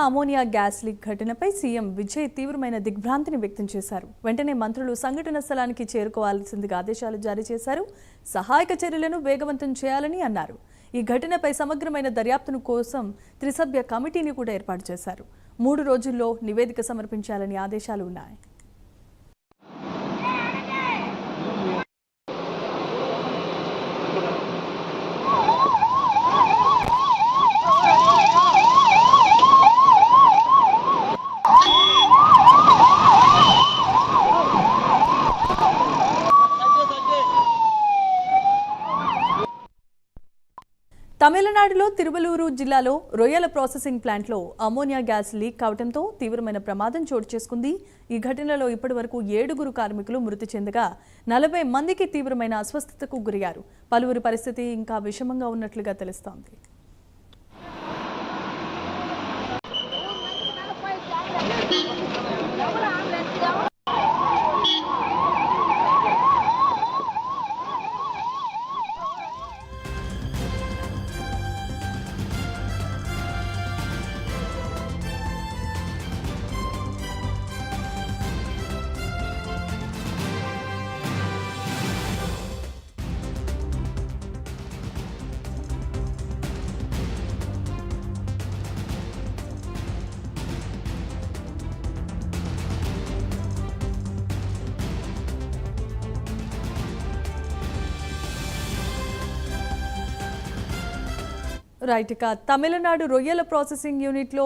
Ammonia gas leak ఘటనపై CM Vijay తీవ్రమైన దిగ్భ్రాంతిని వ్యక్తం చేశారు. వెంటనే మంత్రులు సంఘటన స్థలానికి చేరుకోవాల్సిందిగా ఆదేశాలు జారీ చేశారు. సహాయక చర్యలను వేగవంతం చేయాలని అన్నారు. ఈ ఘటనపై సమగ్రమైన దర్యాప్తును కోసం త్రిసభ్య కమిటీని కూడా ఏర్పాటు చేశారు. 3 రోజుల్లో నివేదిక సమర్పించాలని ఆదేశాలు ఉన్నాయి. తమిళనాడులో తిరువలూరు జిల్లాలో రొయ్యల ప్రాసెసింగ్ ప్లాంట్లో అమోనియా గ్యాస్ లీక్ కావడంతో తీవ్రమైన ప్రమాదం చోటు చేసుకుంది. ఈ ఘటనలో ఇప్పటివరకు 7 కార్మికులు మృతి చెందగా 40 మందికి తీవ్రమైన అస్వస్థతకు గురయ్యారు. పలువురి పరిస్థితి ఇంకా విషమంగా ఉన్నట్లుగా తెలుస్తోంది. రైట్, ఇక తమిళనాడు రొయ్యల ప్రాసెసింగ్ యూనిట్లో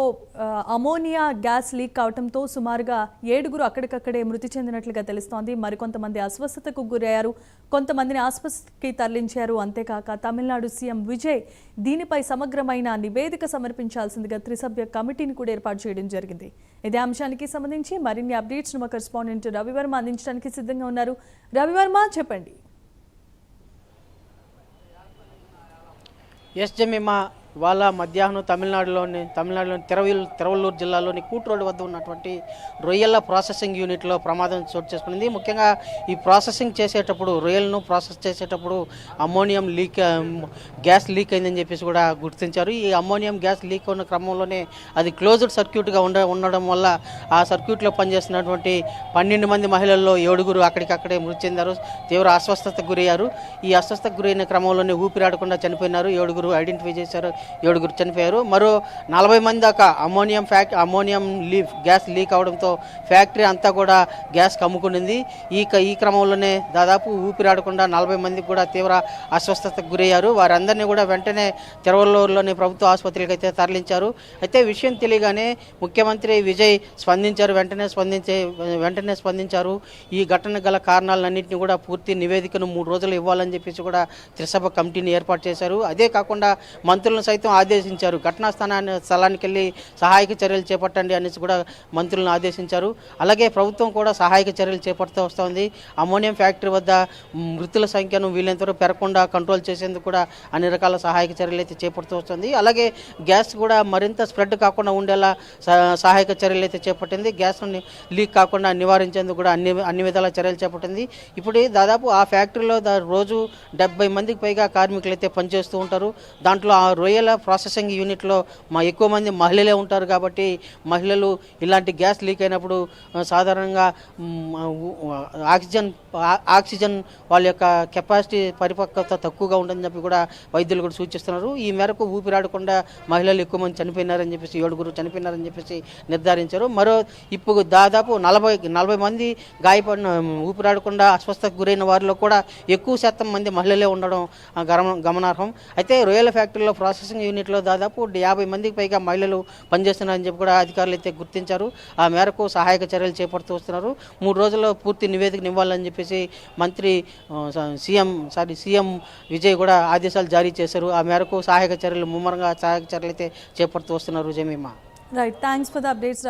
అమోనియా గ్యాస్ లీక్ కావడంతో సుమారుగా 7 అక్కడికక్కడే మృతి చెందినట్లుగా తెలుస్తోంది. మరికొంతమంది అస్వస్థతకు గురయ్యారు, కొంతమందిని ఆసుపత్రికి తరలించారు. అంతేకాక తమిళనాడు సీఎం విజయ్ దీనిపై సమగ్రమైన నివేదిక సమర్పించాల్సిందిగా త్రిసభ్య కమిటీని కూడా ఏర్పాటు చేయడం జరిగింది. ఇదే అంశానికి సంబంధించి మరిన్ని అప్డేట్స్ మా కరెస్పాండెంట్ రవివర్మ అందించడానికి సిద్ధంగా ఉన్నారు. రవివర్మ, చెప్పండి. ఎస్ జమీమా, ఇవాళ మధ్యాహ్నం తమిళనాడులోని తిరువల్లూరు జిల్లాలోని కూట్ రోడ్డు వద్ద ఉన్నటువంటి రొయ్యల ప్రాసెసింగ్ యూనిట్లో ప్రమాదం చోటు చేసుకుంది. ముఖ్యంగా ఈ ప్రాసెసింగ్ చేసేటప్పుడు, రొయ్యలను ప్రాసెస్ చేసేటప్పుడు అమ్మోనియం గ్యాస్ లీక్ అయిందని చెప్పేసి కూడా గుర్తించారు. ఈ అమ్మోనియం గ్యాస్ లీక్ ఉన్న క్రమంలోనే అది క్లోజ్డ్ సర్క్యూట్గా ఉండడం వల్ల ఆ సర్క్యూట్లో పనిచేస్తున్నటువంటి 12 మంది మహిళల్లో 7 అక్కడికక్కడే మృతి చెందారు, తీవ్ర అస్వస్థతకు గురయ్యారు. ఈ అస్వస్థతకు గురైన క్రమంలోనే ఊపిరాడకుండా చనిపోయినారు. 7 ఐడెంటిఫై చేశారు, 7 చనిపోయారు. మరో 40 మంది దాకా అమ్మోనియం గ్యాస్ లీక్ అవడంతో ఫ్యాక్టరీ అంతా కూడా గ్యాస్ కమ్ముకునింది. ఈ క్రమంలోనే దాదాపు ఊపిరాడకుండా 40 మందికి కూడా తీవ్ర అస్వస్థతకు గురయ్యారు. వారందరినీ కూడా వెంటనే తిరువల్లూరులోని ప్రభుత్వ ఆసుపత్రికి అయితే తరలించారు. అయితే విషయం తెలియగానే ముఖ్యమంత్రి విజయ్ వెంటనే స్పందించారు. ఈ ఘటన గల కారణాలన్నింటినీ కూడా పూర్తి నివేదికను 3 రోజులు ఇవ్వాలని చెప్పేసి కూడా త్రిసభ కమిటీని ఏర్పాటు చేశారు. అదే కాకుండా మంత్రులను సైతం ఆదేశించారు. ఘటనా స్థలానికి వెళ్ళి సహాయక చర్యలు చేపట్టండి అనేసి కూడా మంత్రులను ఆదేశించారు. అలాగే ప్రభుత్వం కూడా సహాయక చర్యలు చేపడుతూ వస్తుంది. అమ్మోనియం ఫ్యాక్టరీ వద్ద మృతుల సంఖ్యను వీలైనంతవరకు పెరగకుండా కంట్రోల్ చేసేందుకు కూడా అన్ని రకాల సహాయక చర్యలు అయితే చేపడుతూ వస్తుంది. అలాగే గ్యాస్ కూడా మరింత స్ప్రెడ్ కాకుండా ఉండేలా సహాయక చర్యలు అయితే చేపట్టింది. గ్యాస్ లీక్ కాకుండా నివారించేందుకు కూడా అన్ని విధాల చర్యలు చేపట్టింది. ఇప్పుడు దాదాపు ఆ ఫ్యాక్టరీలో రోజు 70 మందికి పైగా కార్మికులు అయితే పనిచేస్తూ ఉంటారు. దాంట్లో ఆ రొయ్యల ప్రాసెసింగ్ యూనిట్లో ఎక్కువ మంది మహిళలే ఉంటారు. కాబట్టి మహిళలు ఇలాంటి గ్యాస్ లీక్ అయినప్పుడు సాధారణంగా ఆక్సిజన్ వాళ్ళ యొక్క కెపాసిటీ పరిపక్వత తక్కువగా ఉంటుందని చెప్పి కూడా వైద్యులు కూడా సూచిస్తున్నారు. ఈ మేరకు ఊపిరాడకుండా మహిళలు ఎక్కువ మంది చనిపోయినారని చెప్పేసి 7 చనిపోయినారని చెప్పేసి నిర్ధారించారు. ఇప్పుడు దాదాపు 40 మంది గాయపడిన ఊపిరాడకుండా అస్వస్థతకు గురైన వారిలో కూడా ఎక్కువ శాతం మంది మహిళలే ఉండడం గమనార్హం. అయితే రొయ్యల ఫ్యాక్టరీలో ప్రాసెసింగ్ యూనిట్లో దాదాపు 50 మందికి పైగా మహిళలు పనిచేస్తున్నారని చెప్పి కూడా అధికారులు అయితే గుర్తించారు. ఆ మేరకు సహాయక చర్యలు చేపడుతూ వస్తున్నారు. 3 రోజుల్లో పూర్తి నివేదికను ఇవ్వాలని చెప్పేసి సీఎం విజయ్ కూడా ఆదేశాలు జారీ చేశారు. ఆ మేరకు ముమ్మరంగా సహాయక చర్యలు అయితే చేపడుతూ వస్తున్నారు. Jemimah, right, thanks for the updates.